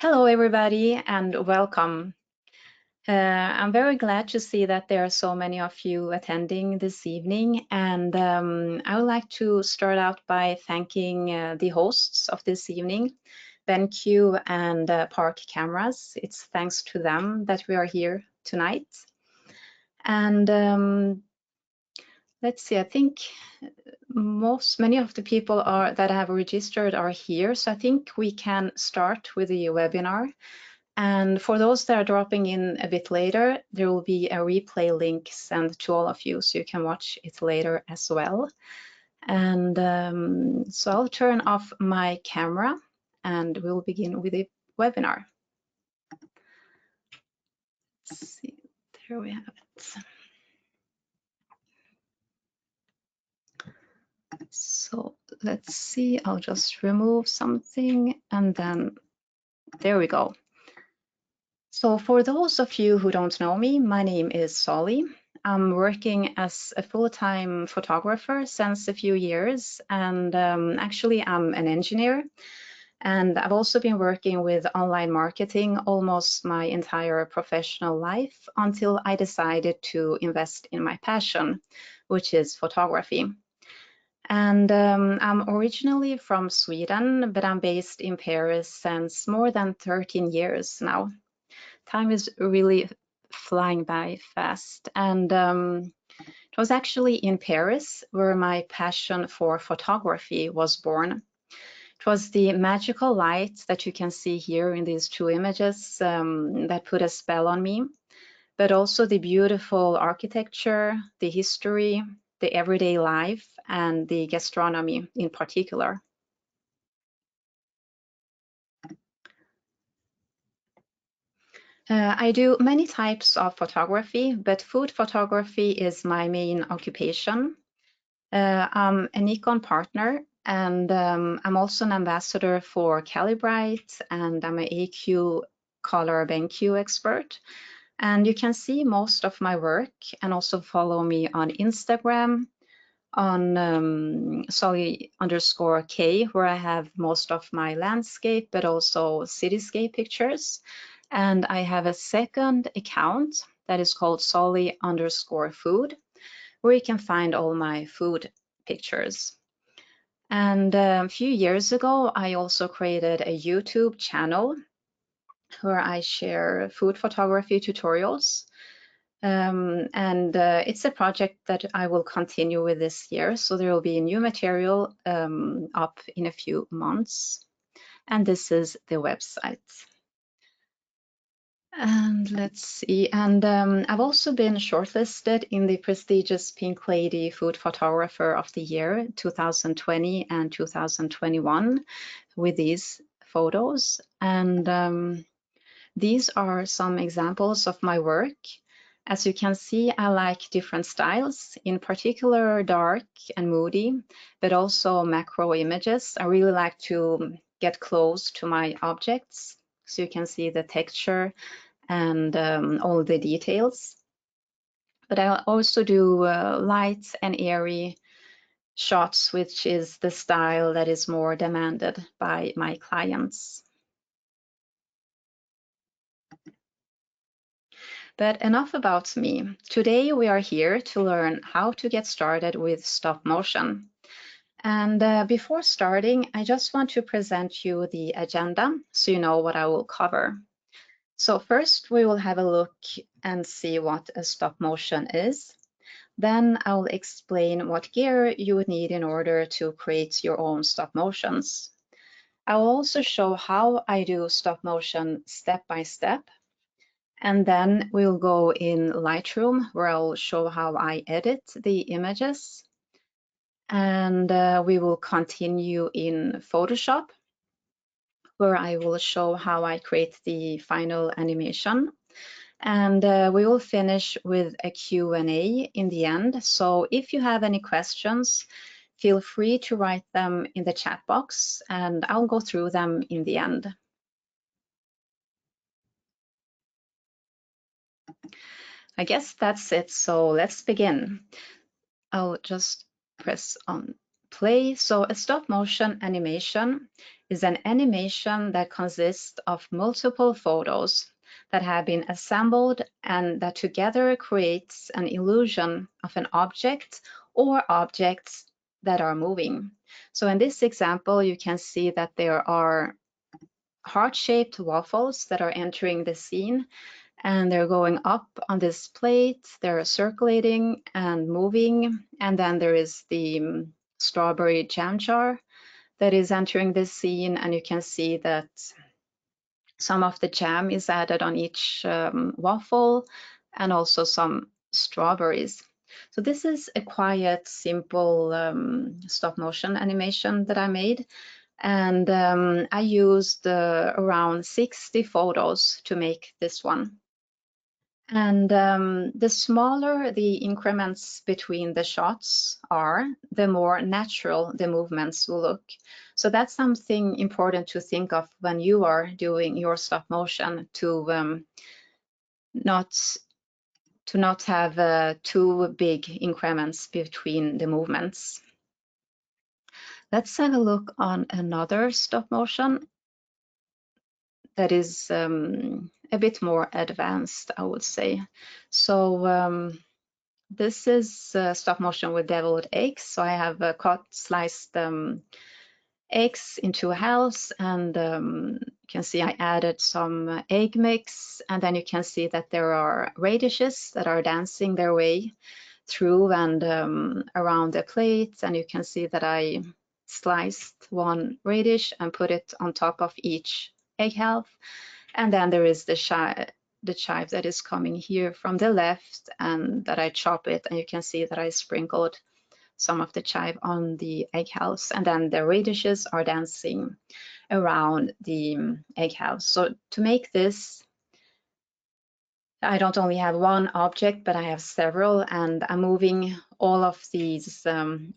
Hello, everybody, and welcome. I'm very glad to see that there are so many of you attending this evening, and I would like to start out by thanking the hosts of this evening, BenQ and Park Cameras. It's thanks to them that we are here tonight. And let's see, I think many of the people that have registered are here, so I think we can start with the webinar. And for those that are dropping in a bit later, there will be a replay link sent to all of you so you can watch it later as well. And so I'll turn off my camera and we'll begin with the webinar. Let's see, there we have it. So let's see, I'll just remove something and then there we go. So for those of you who don't know me, my name is Solli. I'm working as a full-time photographer since a few years, and actually I'm an engineer. And I've also been working with online marketing almost my entire professional life until I decided to invest in my passion, which is photography. And I'm originally from Sweden, but I'm based in Paris since more than 13 years now. Time is really flying by fast. And it was actually in Paris where my passion for photography was born. It was the magical light that you can see here in these two images that put a spell on me, but also the beautiful architecture, the history, the everyday life, and the gastronomy in particular. I do many types of photography, but food photography is my main occupation. I'm a Nikon partner, and I'm also an ambassador for Calibrite, and I'm an AQ color BenQ expert. And you can see most of my work and also follow me on Instagram on Solli_K, where I have most of my landscape, but also cityscape pictures. And I have a second account that is called Solli_Food, where you can find all my food pictures. And a few years ago, I also created a YouTube channel where I share food photography tutorials. It's a project that I will continue with this year. So there will be new material up in a few months. And this is the website. And let's see, and I've also been shortlisted in the prestigious Pink Lady Food Photographer of the Year 2020 and 2021 with these photos. And these are some examples of my work. As you can see, I like different styles, in particular dark and moody, but also macro images. I really like to get close to my objects, so you can see the texture and all the details. But I also do light and airy shots, which is the style that is more demanded by my clients. But enough about me. Today we are here to learn how to get started with stop motion. And before starting, I just want to present you the agenda so you know what I will cover. So first we will have a look and see what a stop motion is. Then I'll explain what gear you would need in order to create your own stop motions. I will also show how I do stop motion step by step. And then we'll go in Lightroom where I'll show how I edit the images. And we will continue in Photoshop where I will show how I create the final animation. And we will finish with a Q&A in the end. So if you have any questions, feel free to write them in the chat box and I'll go through them in the end. I guess that's it. So let's begin. I'll just press on play. So a stop motion animation is an animation that consists of multiple photos that have been assembled and that together creates an illusion of an object or objects that are moving. So in this example, you can see that there are heart-shaped waffles that are entering the scene, and they're going up on this plate, they're circulating and moving, and then there is the strawberry jam jar that is entering this scene, and you can see that some of the jam is added on each waffle, and also some strawberries. So this is a quiet, simple stop motion animation that I made, and I used around 60 photos to make this one. And the smaller the increments between the shots are, the more natural the movements will look. So that's something important to think of when you are doing your stop motion, to not have too big increments between the movements. Let's have a look on another stop motion that is a bit more advanced, I would say. So this is stop motion with deviled eggs. So I have cut sliced eggs into a house, and you can see I added some egg mix, and then you can see that there are radishes that are dancing their way through and around the plate, and you can see that I sliced one radish and put it on top of each egg half, and then there is the chive that is coming here from the left, and that I chop it, and you can see that I sprinkled some of the chive on the egg house, and then the radishes are dancing around the egg house. So to make this, I don't only have one object, but I have several, and I'm moving all of these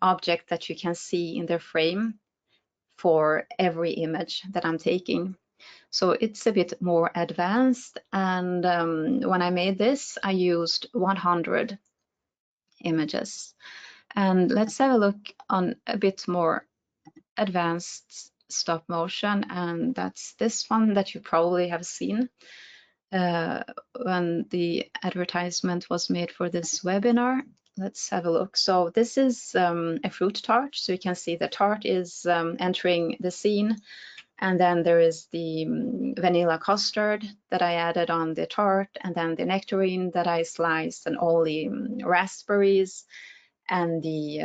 objects that you can see in the frame for every image that I'm taking. So it's a bit more advanced, and when I made this, I used 100 images. And let's have a look on a bit more advanced stop motion, and that's this one that you probably have seen when the advertisement was made for this webinar. Let's have a look. So this is a fruit tart. So you can see the tart is entering the scene, and then there is the vanilla custard that I added on the tart, and then the nectarine that I sliced, and all the raspberries and the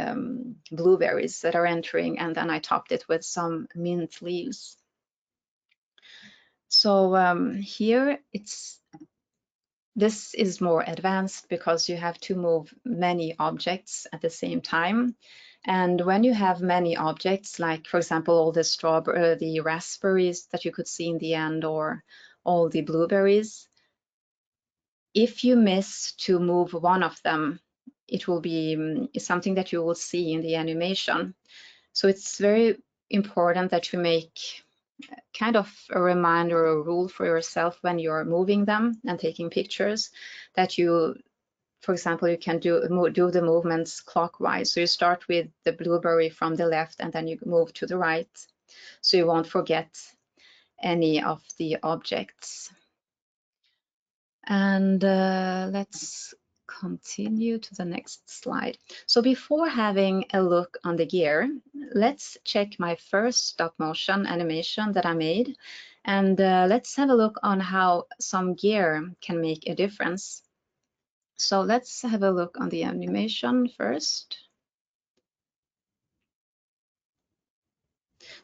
blueberries that are entering, and then I topped it with some mint leaves. So here this is more advanced because you have to move many objects at the same time. And when you have many objects, like for example, all the raspberries that you could see in the end, or all the blueberries, if you miss to move one of them, it will be something that you will see in the animation. So it's very important that you make kind of a reminder or a rule for yourself when you're moving them and taking pictures, that you, for example, you can do the movements clockwise. So you start with the blueberry from the left, and then you move to the right, so you won't forget any of the objects. And let's continue to the next slide. So before having a look on the gear, let's check my first stop motion animation that I made, and let's have a look on how some gear can make a difference. So let's have a look on the animation first.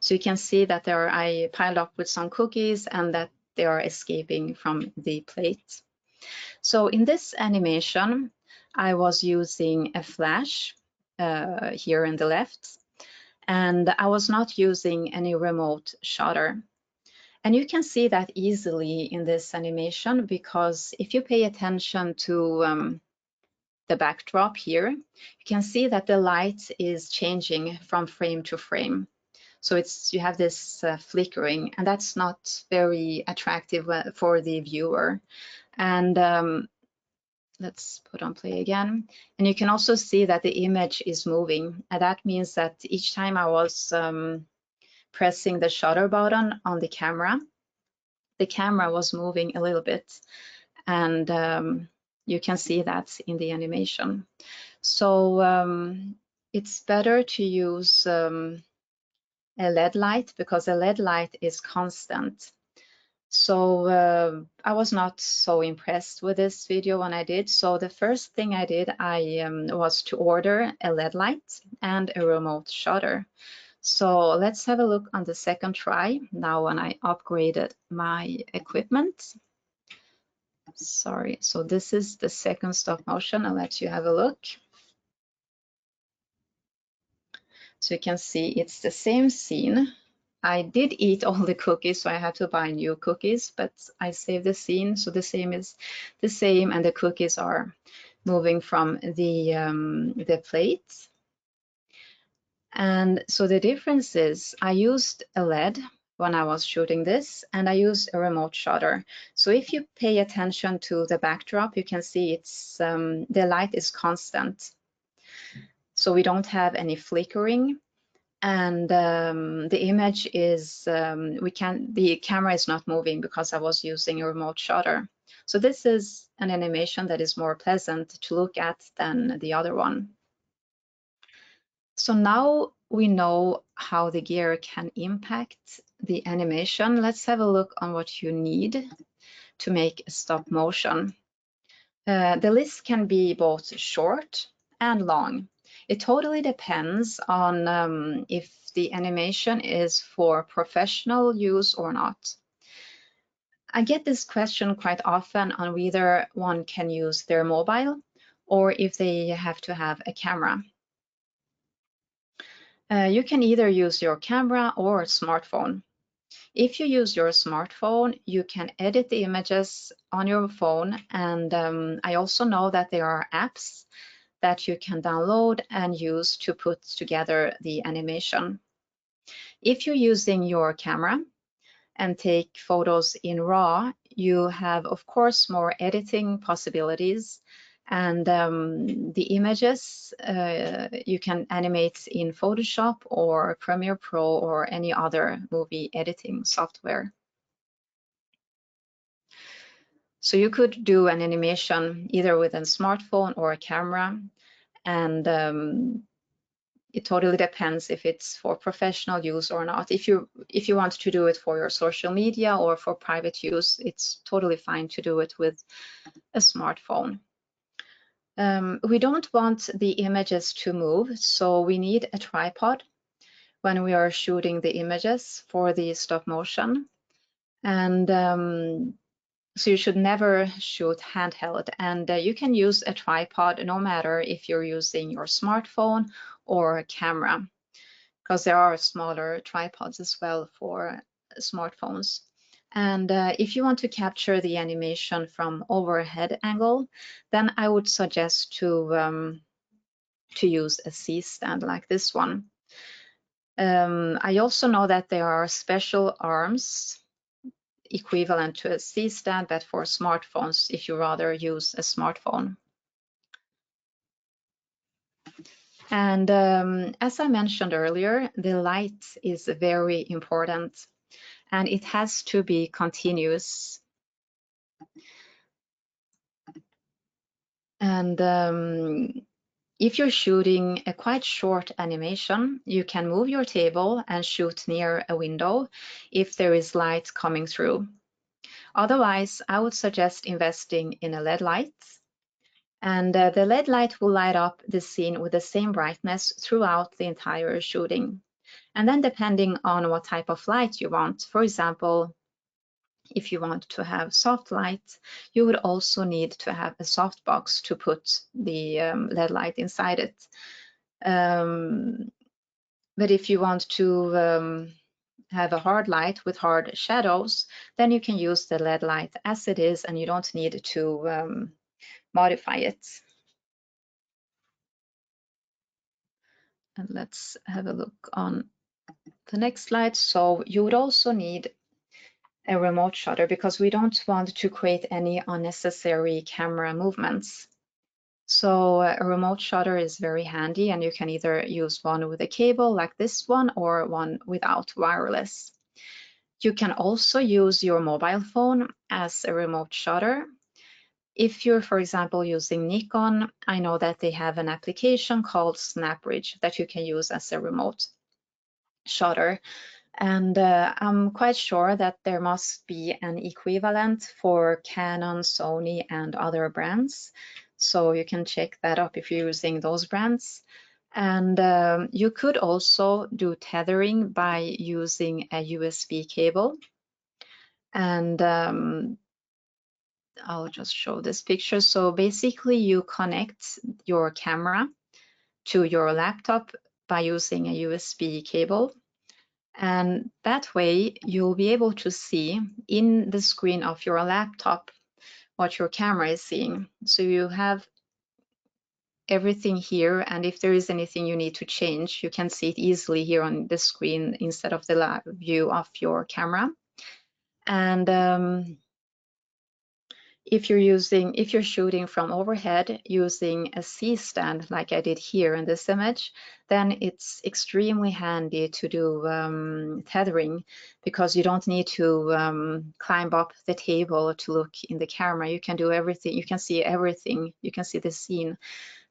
So you can see that I piled up with some cookies, and that they are escaping from the plate. So in this animation, I was using a flash here in the left, and I was not using any remote shutter. And you can see that easily in this animation, because if you pay attention to the backdrop here, you can see that the light is changing from frame to frame. So you have this flickering, and that's not very attractive for the viewer. And let's put on play again. And you can also see that the image is moving. And that means that each time I was pressing the shutter button on the camera was moving a little bit, and you can see that in the animation. So it's better to use a LED light, because a LED light is constant. So I was not so impressed with this video when I did. So the first thing I did, was to order a LED light and a remote shutter. So let's have a look on the second try, now when I upgraded my equipment. Sorry, so this is the second stop motion. I'll let you have a look. So you can see it's the same scene. I did eat all the cookies, so I had to buy new cookies, but I saved the scene, so the same is the same, and the cookies are moving from the plate. And so the difference is I used a LED when I was shooting this, and I used a remote shutter. So if you pay attention to the backdrop, you can see it's the light is constant. So we don't have any flickering, and the image is the camera is not moving because I was using a remote shutter. So this is an animation that is more pleasant to look at than the other one. So now we know how the gear can impact the animation. Let's have a look on what you need to make a stop motion. The list can be both short and long. It totally depends on if the animation is for professional use or not. I get this question quite often on whether one can use their mobile or if they have to have a camera. You can either use your camera or smartphone. If you use your smartphone, you can edit the images on your phone, and I also know that there are apps that you can download and use to put together the animation. If you're using your camera and take photos in RAW, you have, of course, more editing possibilities, and the images you can animate in Photoshop or Premiere Pro or any other movie editing software. So you could do an animation either with a smartphone or a camera, and it totally depends if it's for professional use or not. If you want to do it for your social media or for private use, it's totally fine to do it with a smartphone. We don't want the images to move, so we need a tripod when we are shooting the images for the stop motion. And so you should never shoot handheld, and you can use a tripod no matter if you're using your smartphone or a camera, because there are smaller tripods as well for smartphones. And if you want to capture the animation from overhead angle, then I would suggest to use a C-stand like this one. I also know that there are special arms equivalent to a C-stand, but for smartphones, if you rather use a smartphone. And as I mentioned earlier, the light is very important, and it has to be continuous. And if you're shooting a quite short animation, you can move your table and shoot near a window if there is light coming through. Otherwise, I would suggest investing in a LED light. And the LED light will light up the scene with the same brightness throughout the entire shooting. And then depending on what type of light you want, for example, if you want to have soft light, you would also need to have a soft box to put the LED light inside it. But if you want to have a hard light with hard shadows, then you can use the LED light as it is, and you don't need to modify it. And let's have a look on the next slide. So you would also need a remote shutter because we don't want to create any unnecessary camera movements. So a remote shutter is very handy, and you can either use one with a cable like this one or one without, wireless. You can also use your mobile phone as a remote shutter. If you're, for example, using Nikon, I know that they have an application called SnapBridge that you can use as a remote shutter. And I'm quite sure that there must be an equivalent for Canon, Sony, and other brands. So you can check that up if you're using those brands. And you could also do tethering by using a USB cable. And I'll just show this picture. So basically you connect your camera to your laptop by using a USB cable. And that way you'll be able to see in the screen of your laptop what your camera is seeing. So you have everything here, and if there is anything you need to change, you can see it easily here on the screen instead of the view of your camera. And if you're shooting from overhead using a C-stand like I did here in this image, then it's extremely handy to do tethering, because you don't need to climb up the table to look in the camera. You can do everything. You can see everything. You can see the scene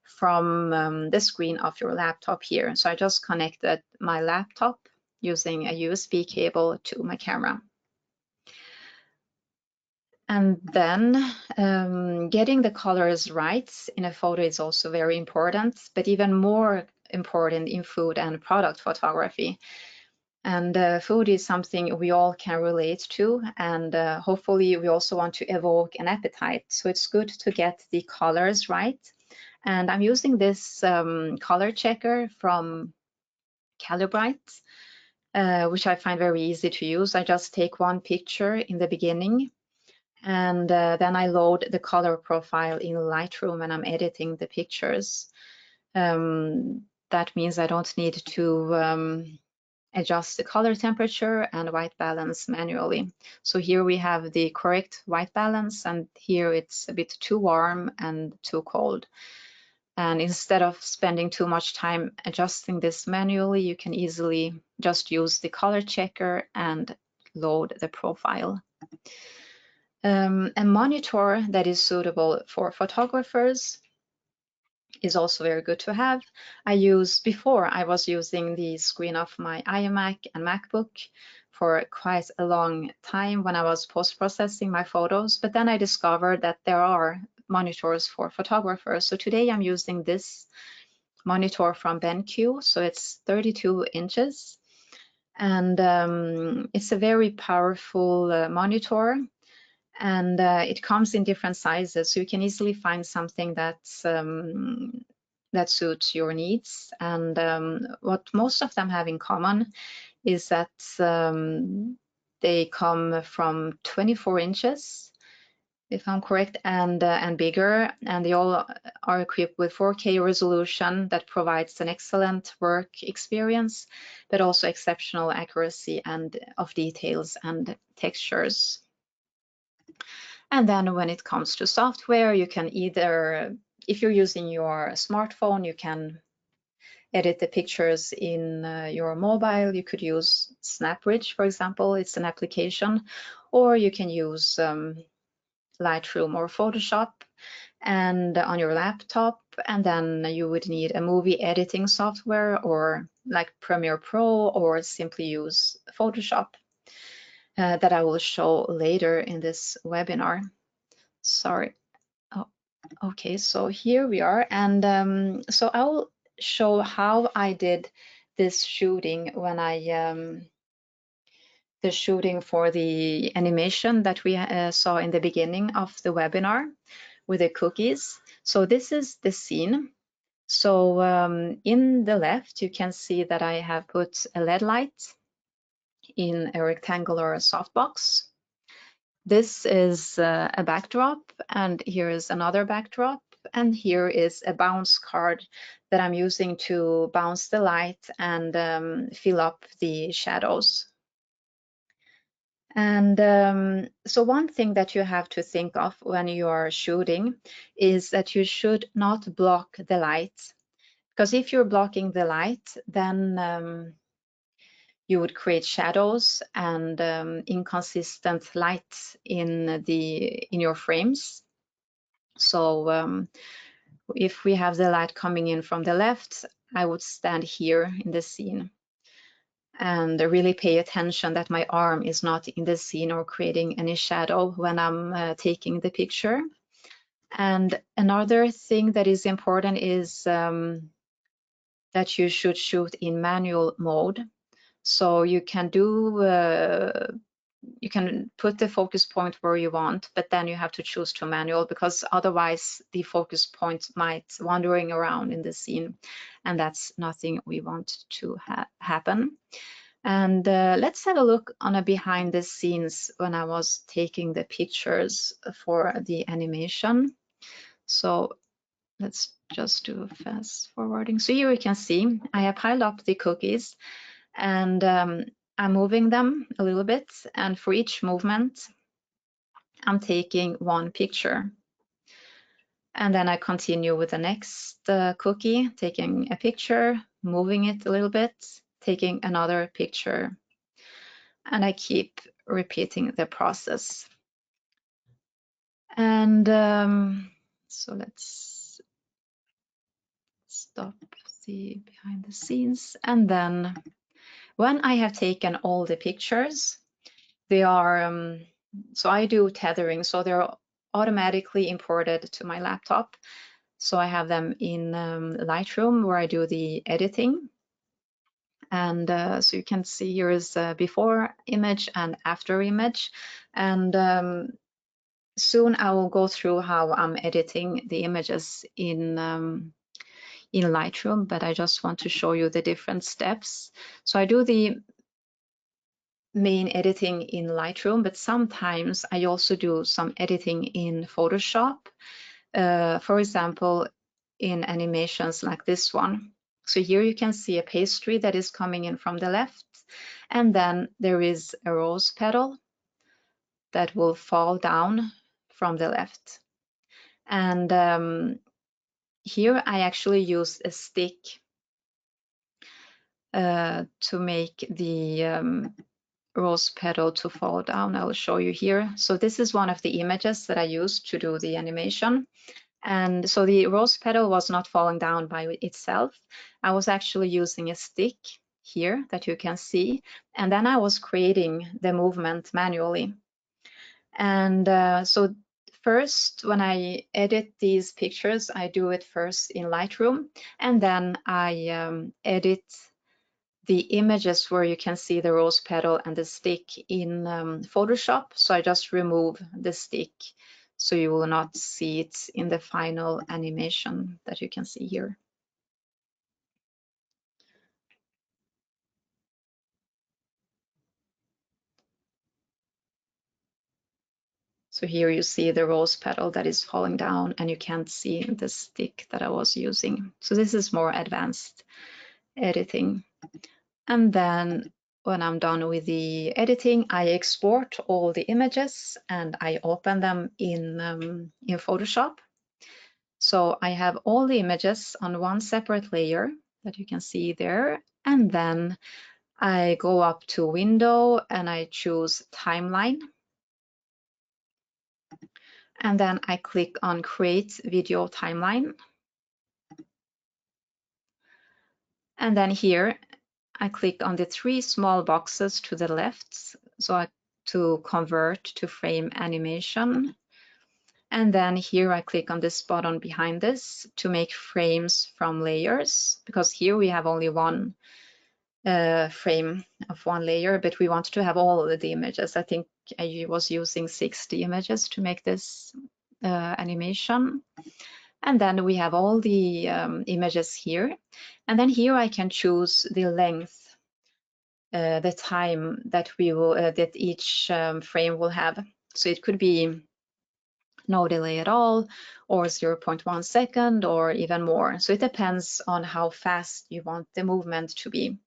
from the screen of your laptop here. So I just connected my laptop using a USB cable to my camera. And then getting the colors right in a photo is also very important, but even more important in food and product photography. And food is something we all can relate to, and hopefully we also want to evoke an appetite. So it's good to get the colors right. And I'm using this color checker from Calibrite, which I find very easy to use. I just take one picture in the beginning, and then I load the color profile in Lightroom when I'm editing the pictures. That means I don't need to adjust the color temperature and white balance manually. So here we have the correct white balance, and here it's a bit too warm and too cold. And instead of spending too much time adjusting this manually, you can easily just use the color checker and load the profile. A monitor that is suitable for photographers is also very good to have. Before I was using the screen of my iMac and MacBook for quite a long time when I was post-processing my photos, but then I discovered that there are monitors for photographers. So today I'm using this monitor from BenQ, so it's 32 inches, and it's a very powerful monitor. And it comes in different sizes, so you can easily find something that suits your needs. And what most of them have in common is that they come from 24 inches, if I'm correct, and bigger, and they all are equipped with 4K resolution that provides an excellent work experience, but also exceptional accuracy and of details and textures. And then when it comes to software, you can either, if you're using your smartphone, you can edit the pictures in your mobile. You could use SnapBridge, for example. It's an application. Or you can use Lightroom or Photoshop and on your laptop. And then you would need a movie editing software, or like Premiere Pro, or simply use Photoshop. That I will show later in this webinar. Sorry. Oh, okay, so here we are. And so I'll show how I did this shooting when the shooting for the animation that we saw in the beginning of the webinar with the cookies. So this is the scene. So in the left, you can see that I have put a LED light in a rectangular softbox. This is a backdrop, and here is another backdrop, and here is a bounce card that I'm using to bounce the light and fill up the shadows. And so one thing that you have to think of when you are shooting is that you should not block the light, because if you're blocking the light, then you would create shadows and inconsistent light in your frames. So if we have the light coming in from the left, I would stand here in the scene and really pay attention that my arm is not in the scene or creating any shadow when I'm taking the picture. And another thing that is important is that you should shoot in manual mode. So you can you can put the focus point where you want, but then you have to choose to manual, because otherwise the focus point might wandering around in the scene, and that's nothing we want to happen. And let's have a look on a behind the scenes when I was taking the pictures for the animation. So let's just do fast forwarding. So here you can see I have piled up the cookies, and I'm moving them a little bit. And for each movement, I'm taking one picture. And then I continue with the next cookie, taking a picture, moving it a little bit, taking another picture. And I keep repeating the process. And so let's stop the behind the scenes. And then when I have taken all the pictures, they are, so I do tethering, so they're automatically imported to my laptop. So I have them in Lightroom, where I do the editing. And so you can see here is a before image and after image. And soon I will go through how I'm editing the images in Lightroom, but I just want to show you the different steps. So I do the main editing in Lightroom, but sometimes I also do some editing in Photoshop. For example, in animations like this one. So here you can see a pastry that is coming in from the left, and then there is a rose petal that will fall down from the left. And here I actually use a stick to make the rose petal to fall down. I will show you here. So this is one of the images that I used to do the animation. And so the rose petal was not falling down by itself. I was actually using a stick here that you can see. And then I was creating the movement manually. And so first, when I edit these pictures, I do it first in Lightroom, and then I edit the images where you can see the rose petal and the stick in Photoshop. So I just remove the stick, so you will not see it in the final animation that you can see here. So here you see the rose petal that is falling down, and you can't see the stick that I was using. So this is more advanced editing. And then when I'm done with the editing, I export all the images and I open them in Photoshop. So I have all the images on one separate layer that you can see there. And then I go up to Window and I choose Timeline. And then I click on Create Video Timeline. And then here I click on the three small boxes to the left, so to convert to frame animation. And then here I click on this button behind this to make frames from layers, because here we have only one frame of one layer, but we want to have all of the images. I think I was using 60 images to make this animation. And then we have all the images here. And then here I can choose the length, the time that we will that each frame will have. So it could be no delay at all, or 0.1 second, or even more. So it depends on how fast you want the movement to be.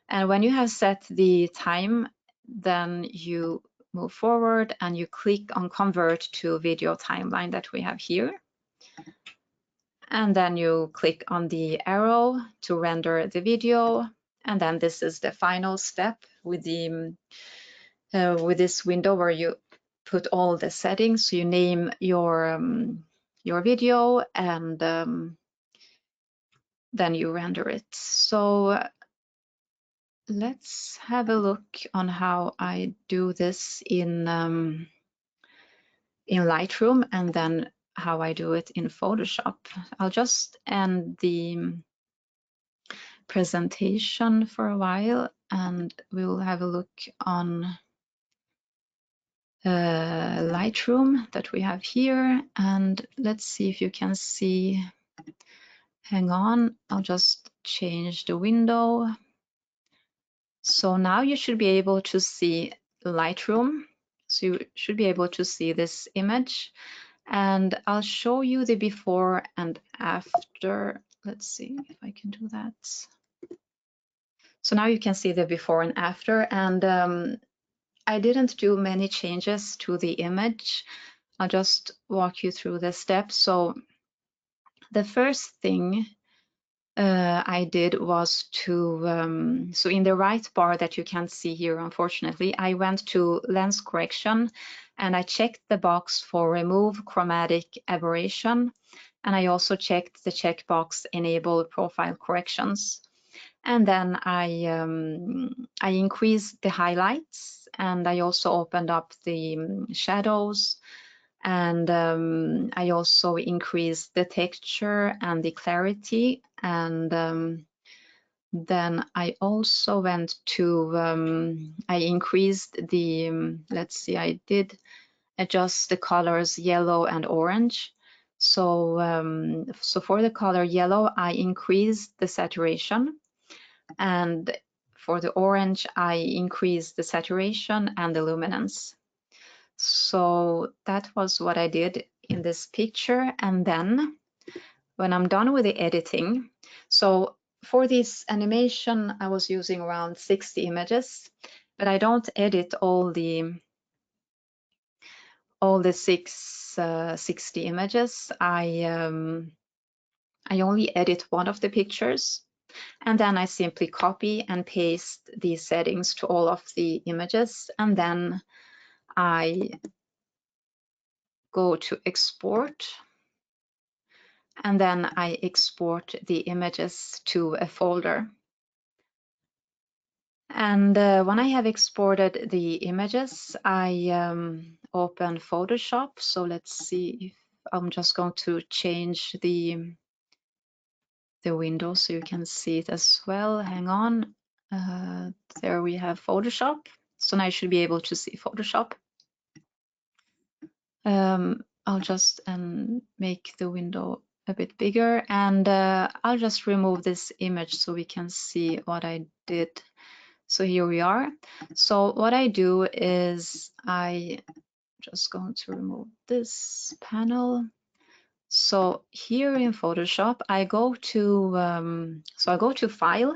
And when you have set the time, then you move forward and you click on convert to video timeline that we have here. And then you click on the arrow to render the video. And then this is the final step with the with this window where you put all the settings. So you name your video and then you render it. So let's have a look on how I do this in Lightroom and then how I do it in Photoshop. I'll just end the presentation for a while and we will have a look on Lightroom that we have here, and let's see if you can see. Hang on, I'll just change the window. So now you should be able to see Lightroom. So you should be able to see this image, and I'll show you the before and after. Let's see if I can do that. So now you can see the before and after, and I didn't do many changes to the image. I'll just walk you through the steps. So the first thing I did was to, so in the right bar that you can't see here, unfortunately, I went to lens correction and I checked the box for remove chromatic aberration. And I also checked the checkbox enable profile corrections. And then I increased the highlights and I also opened up the shadows, and I also increased the texture and the clarity. And then I also went to, I increased the, let's see, I did adjust the colors yellow and orange. So, so for the color yellow, I increased the saturation. And for the orange, I increased the saturation and the luminance. So that was what I did in this picture. And then when I'm done with the editing, so for this animation, I was using around 60 images, but I don't edit all the 60 images. I only edit one of the pictures. And then I simply copy and paste these settings to all of the images. And then I go to export. And then I export the images to a folder. And when I have exported the images, I open Photoshop. So let's see if I'm just going to change the window so you can see it as well. Hang on. There we have Photoshop. So now you should be able to see Photoshop. I'll just make the window a bit bigger, and I'll just remove this image so we can see what I did. So here we are. So what I do is I just going to remove this panel. So here in Photoshop, I go to, so I go to File,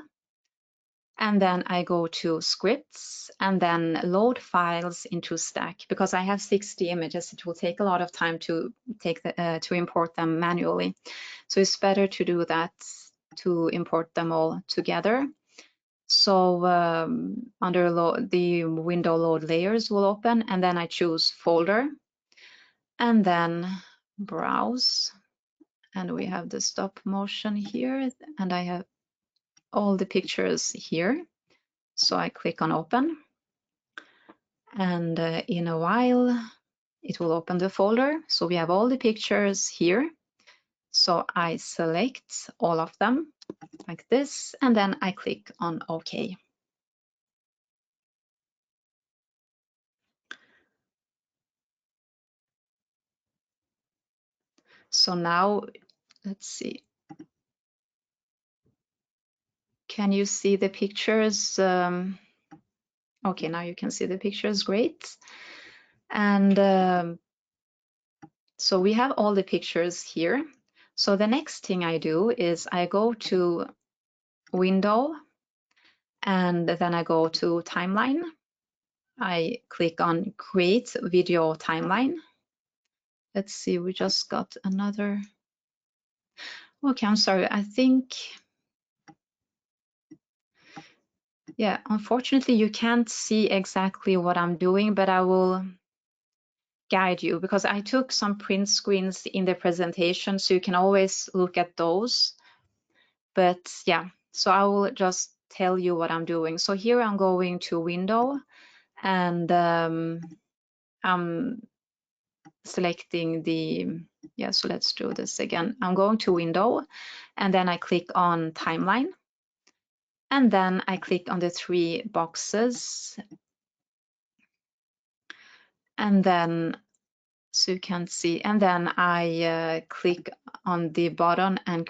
and then I go to Scripts, and then Load Files into Stack. Because I have 60 images, it will take a lot of time to import them manually. So it's better to do that, to import them all together. So under the window load layers will open, and then I choose Folder, and then Browse. And we have the stop motion here, and I have all the pictures here. So I click on Open, and in a while it will open the folder. So we have all the pictures here. So I select all of them like this, and then I click on OK. So now, let's see. Can you see the pictures? Okay, now you can see the pictures, great. And so we have all the pictures here. So the next thing I do is I go to Window, and then I go to Timeline. I click on create video timeline. Let's see, we just got another. Okay, I'm sorry. I think, yeah, unfortunately you can't see exactly what I'm doing, but I will guide you because I took some print screens in the presentation, so you can always look at those. But yeah, so I will just tell you what I'm doing. So here I'm going to window, and I'm selecting the, yeah, so let's do this again. I'm going to window, and then I click on timeline, and then I click on the 3 boxes, and then, so you can see, and then I click on the button and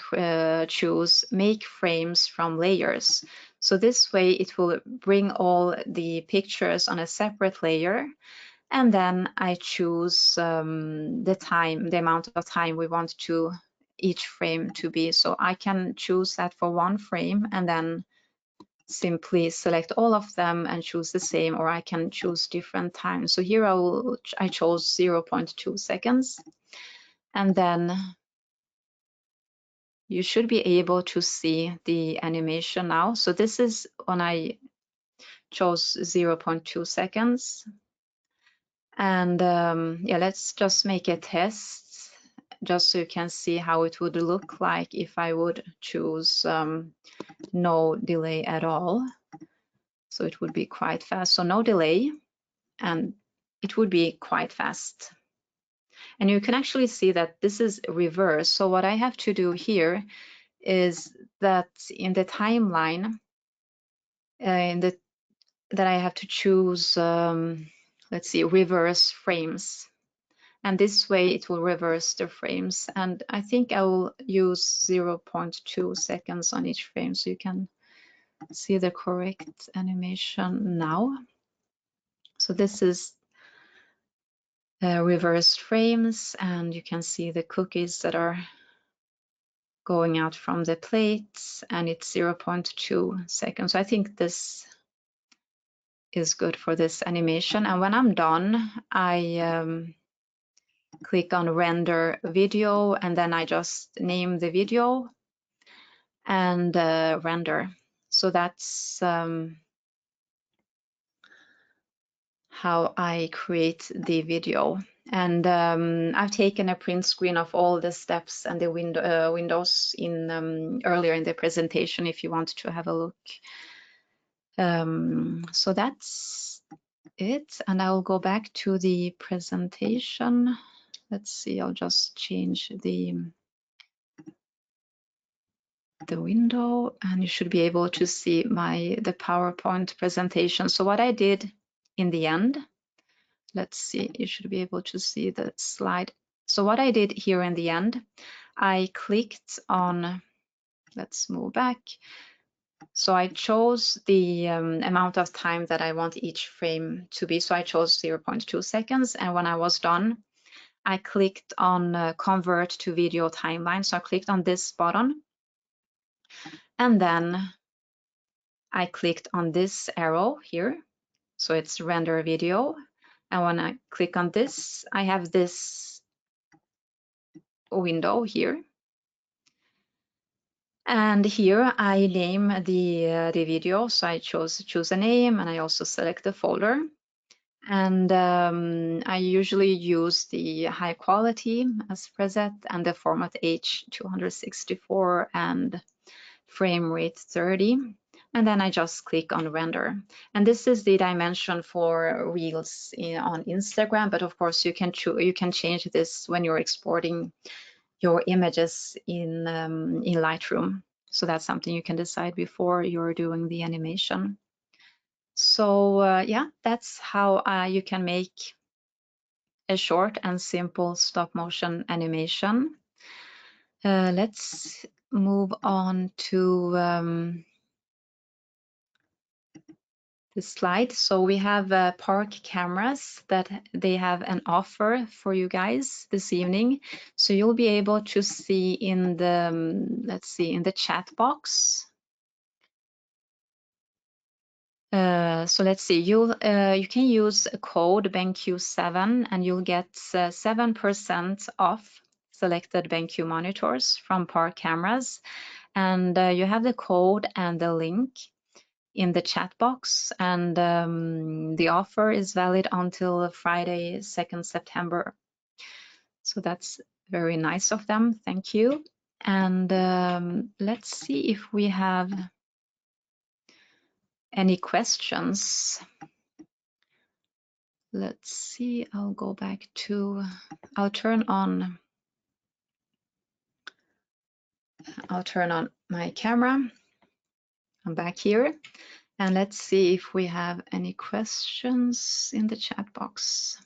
choose make frames from layers. So this way it will bring all the pictures on a separate layer, and then I choose the time, the amount of time we want to each frame to be. So I can choose that for 1 frame and then simply select all of them and choose the same, or I can choose different times. So here I chose 0.2 seconds, and then you should be able to see the animation now. So this is when I chose 0.2 seconds. And yeah, let's just make a test just so you can see how it would look like if I would choose no delay at all. So it would be quite fast. So no delay, and it would be quite fast. And you can actually see that this is reverse. So what I have to do here is that in the timeline, that I have to choose, let's see, reverse frames. And this way it will reverse the frames. And I think I will use 0.2 seconds on each frame so you can see the correct animation now. So this is reversed frames, and you can see the cookies that are going out from the plates, and it's 0.2 seconds. So I think this is good for this animation. And when I'm done, I click on render video, and then I just name the video and render. So that's how I create the video. And I've taken a print screen of all the steps and the windows in earlier in the presentation if you want to have a look. So that's it, and I'll go back to the presentation. Let's see, I'll just change the window, and you should be able to see the PowerPoint presentation. So what I did in the end, let's see, you should be able to see the slide. So what I did here in the end, I clicked on, let's move back. So I chose the amount of time that I want each frame to be. So I chose 0.2 seconds. And when I was done, I clicked on convert to video timeline. So I clicked on this button, and then I clicked on this arrow here. So it's render video. And when I click on this, I have this window here. And here I name the video. So I choose a name, and I also select the folder. And I usually use the high quality as preset and the format H264 and frame rate 30. And then I just click on render. And this is the dimension for Reels on Instagram, but of course you can change this when you're exporting your images in Lightroom. So that's something you can decide before you're doing the animation. So yeah, that's how you can make a short and simple stop motion animation. Let's move on to the slide. So we have park cameras that they have an offer for you guys this evening. So you'll be able to see in the, let's see, in the chat box. So let's see, you can use a code BenQ7 and you'll get 7% off selected BenQ monitors from Park cameras. And you have the code and the link in the chat box, and the offer is valid until Friday, 2nd September. So that's very nice of them. Thank you. And let's see if we have any questions. Let's see, I'll go back to, I'll turn on my camera. I'm back here. And let's see if we have any questions in the chat box.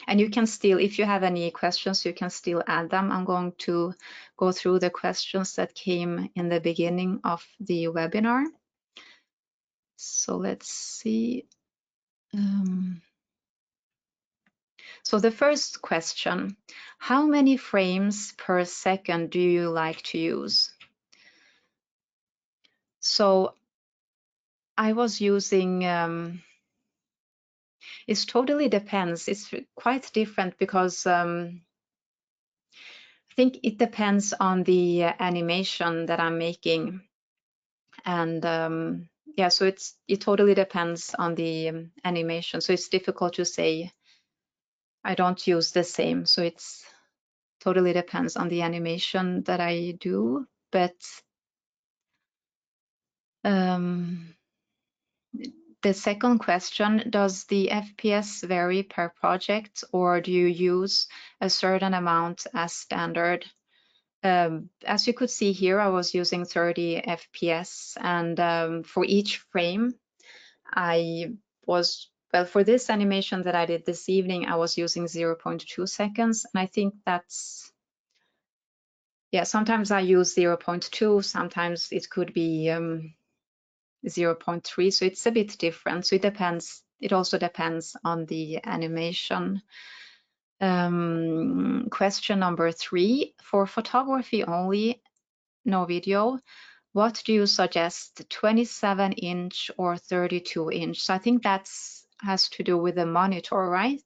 And you can still, if you have any questions, you can still add them. I'm going to go through the questions that came in the beginning of the webinar. So let's see. So the first question, how many frames per second do you like to use? So I was using, it totally depends. It's quite different because I think it depends on the animation that I'm making. And yeah, so it totally depends on the animation. So it's difficult to say. I don't use the same. So it's totally depends on the animation that I do. But the second question, does the FPS vary per project, or do you use a certain amount as standard? As you could see here, I was using 30 FPS, and for each frame, I was, well, for this animation that I did this evening, I was using 0.2 seconds, and I think that's, yeah, sometimes I use 0.2, sometimes it could be 0.3, so it's a bit different. So it depends. It also depends on the animation. Question number 3, for photography only, no video, what do you suggest, 27-inch or 32-inch? So I think that's has to do with the monitor, right?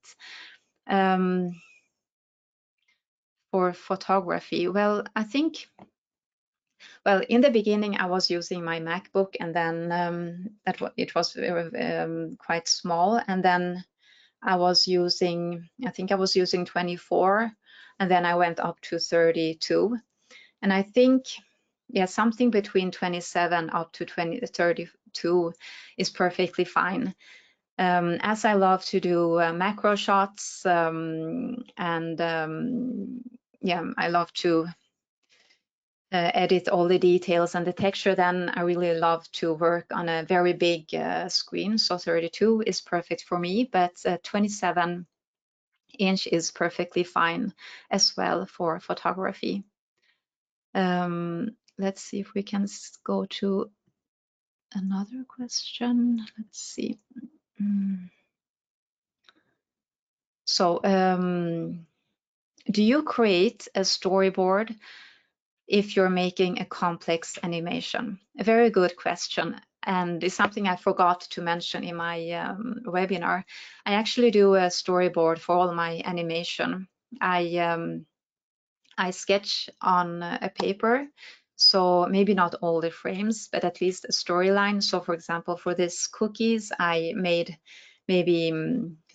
For photography, well, I think, well, in the beginning, I was using my MacBook, and then it was quite small. And then I was using, I think I was using 24, and then I went up to 32. And I think, yeah, something between 27 up to 32 is perfectly fine. As I love to do macro shots, and yeah, I love to edit all the details and the texture, then I really love to work on a very big screen. So 32 is perfect for me, but 27-inch is perfectly fine as well for photography. Let's see if we can go to another question. Let's see. So do you create a storyboard if you're making a complex animation? A very good question, and it's something I forgot to mention in my webinar. I actually do a storyboard for all my animation. I sketch on a paper, so maybe not all the frames, but at least a storyline. So for example, for this cookies, I made maybe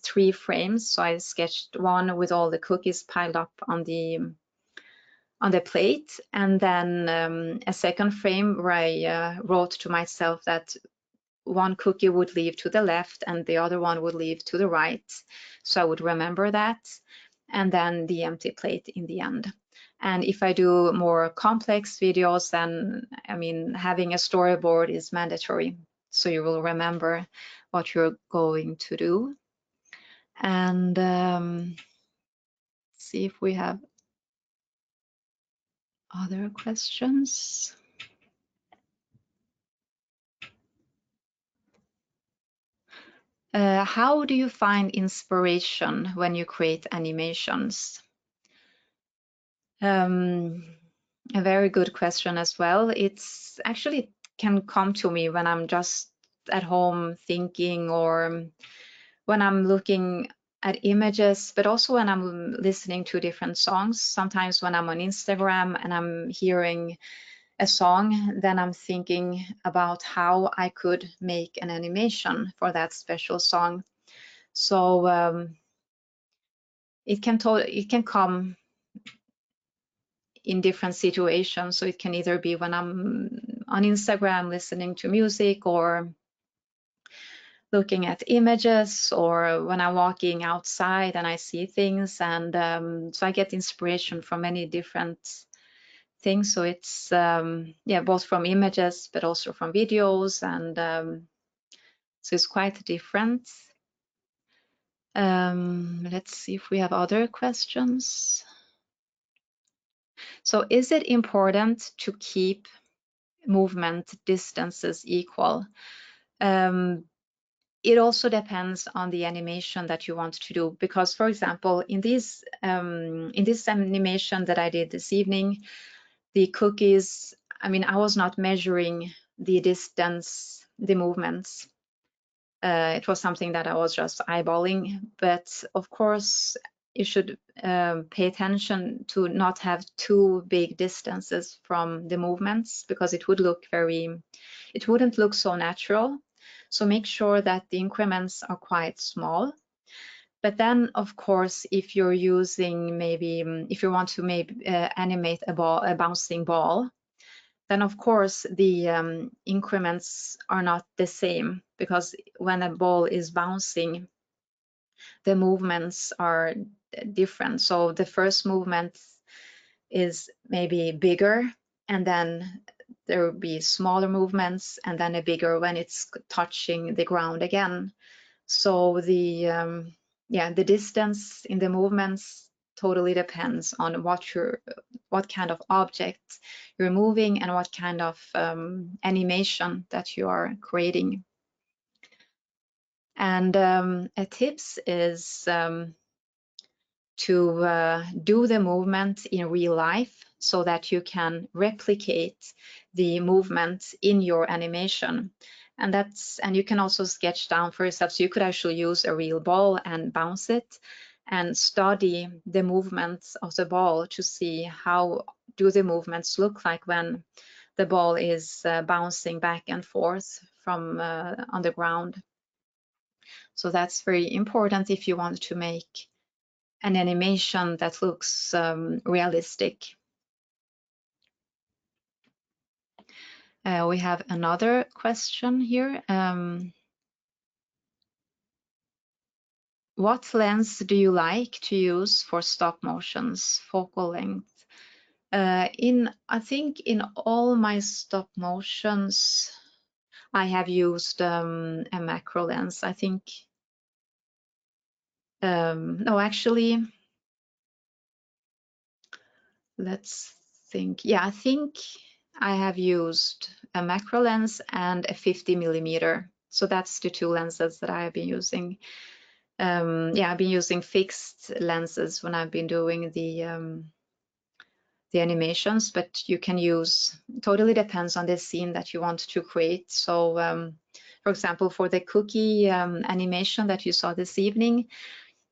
3 frames. So I sketched one with all the cookies piled up on the plate, and then a second frame where I wrote to myself that one cookie would leave to the left and the other one would leave to the right. So I would remember that, and then the empty plate in the end. And if I do more complex videos, then, I mean, having a storyboard is mandatory. So you will remember what you're going to do. And see if we have other questions. How do you find inspiration when you create animations? A very good question as well. It's actually can come to me when I'm just at home thinking, or when I'm looking at images, but also when I'm listening to different songs. Sometimes when I'm on Instagram and I'm hearing a song, then I'm thinking about how I could make an animation for that special song. So it can come in different situations. So it can either be when I'm on Instagram listening to music, or looking at images, or when I'm walking outside and I see things. And so I get inspiration from many different things. So it's yeah, both from images but also from videos, and so it's quite different. Let's see if we have other questions. So is it important to keep movement distances equal? It also depends on the animation that you want to do, because, for example, in this animation that I did this evening, the cookies, I mean, I was not measuring the distance, the movements. It was something that I was just eyeballing. But of course, you should pay attention to not have too big distances from the movements, because it would look it wouldn't look so natural. So make sure that the increments are quite small. But then, of course, if you're using if you want to animate a bouncing ball, then of course the increments are not the same, because when a ball is bouncing, the movements are different. So the first movement is maybe bigger, and then there will be smaller movements, and then a bigger when it's touching the ground again. So the distance in the movements totally depends on what kind of object you're moving and what kind of animation that you are creating. And a tips is to do the movement in real life, so that you can replicate the movement in your animation. And you can also sketch down for yourself. So you could actually use a real ball and bounce it and study the movements of the ball to see how do the movements look like when the ball is bouncing back and forth from on the ground. So that's very important if you want to make an animation that looks realistic. We have another question here. What lens do you like to use for stop motions, focal length? I think in all my stop motions, I have used a macro lens. I think, no, actually, let's think. Yeah, I think I have used a macro lens and a 50mm. So that's the two lenses that I have been using. Yeah, I've been using fixed lenses when I've been doing the animations, but you can use, totally depends on the scene that you want to create. So for example, for the cookie animation that you saw this evening,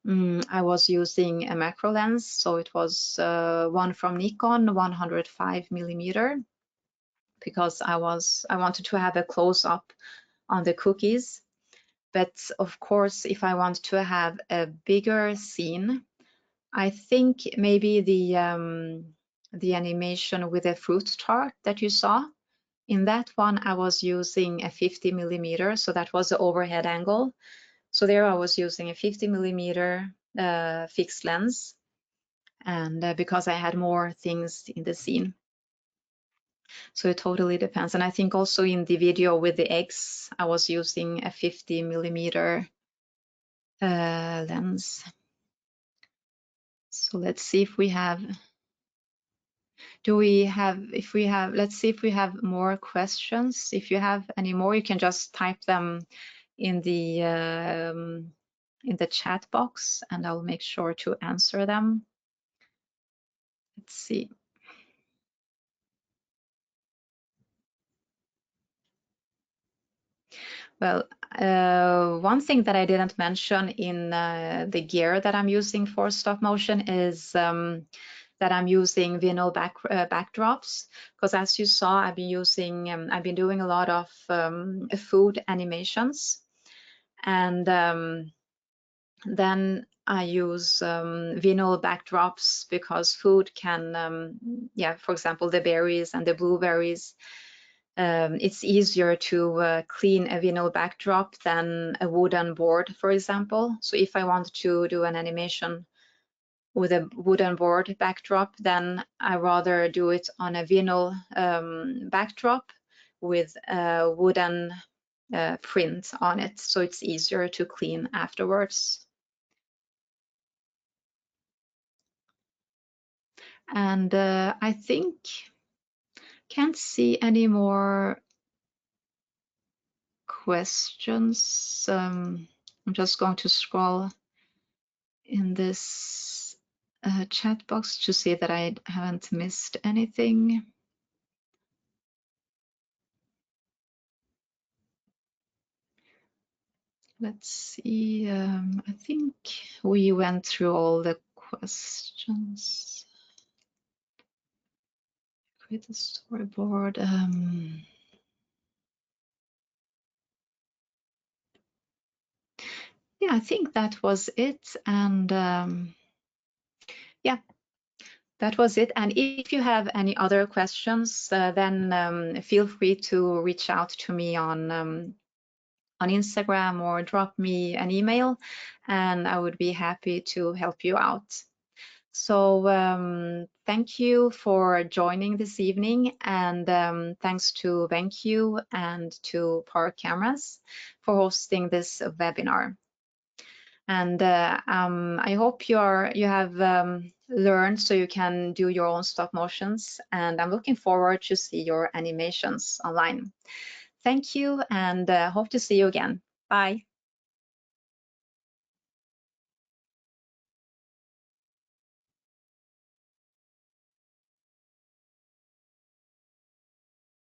I was using a macro lens. So it was one from Nikon, 105mm, because I wanted to have a close-up on the cookies. But of course, if I want to have a bigger scene, I think maybe the animation with the fruit tart that you saw, in that one I was using a 50mm, so that was the overhead angle. So there I was using a 50mm fixed lens, and because I had more things in the scene. So it totally depends. And I think also in the video with the eggs, I was using a 50mm lens. So let's see if we have, let's see if we have more questions. If you have any more, you can just type them in the chat box, and I'll make sure to answer them. Let's see. Well, one thing that I didn't mention in the gear that I'm using for stop motion is that I'm using vinyl backdrops, because as you saw, I've been doing a lot of food animations, and then I use vinyl backdrops because food can, yeah, for example, the berries and the blueberries. It's easier to clean a vinyl backdrop than a wooden board, for example. So if I want to do an animation with a wooden board backdrop, then I rather do it on a vinyl backdrop with a wooden print on it, so it's easier to clean afterwards. And I think can't see any more questions. I'm just going to scroll in this chat box to see that I haven't missed anything. Let's see. I think we went through all the questions. Create a storyboard. Yeah, I think that was it. And yeah, that was it. And if you have any other questions, then feel free to reach out to me on Instagram or drop me an email, and I would be happy to help you out. So thank you for joining this evening, and thanks to BenQ and to Park Cameras for hosting this webinar. And I hope you have learned so you can do your own stop motions, and I'm looking forward to see your animations online. Thank you, and hope to see you again. Bye.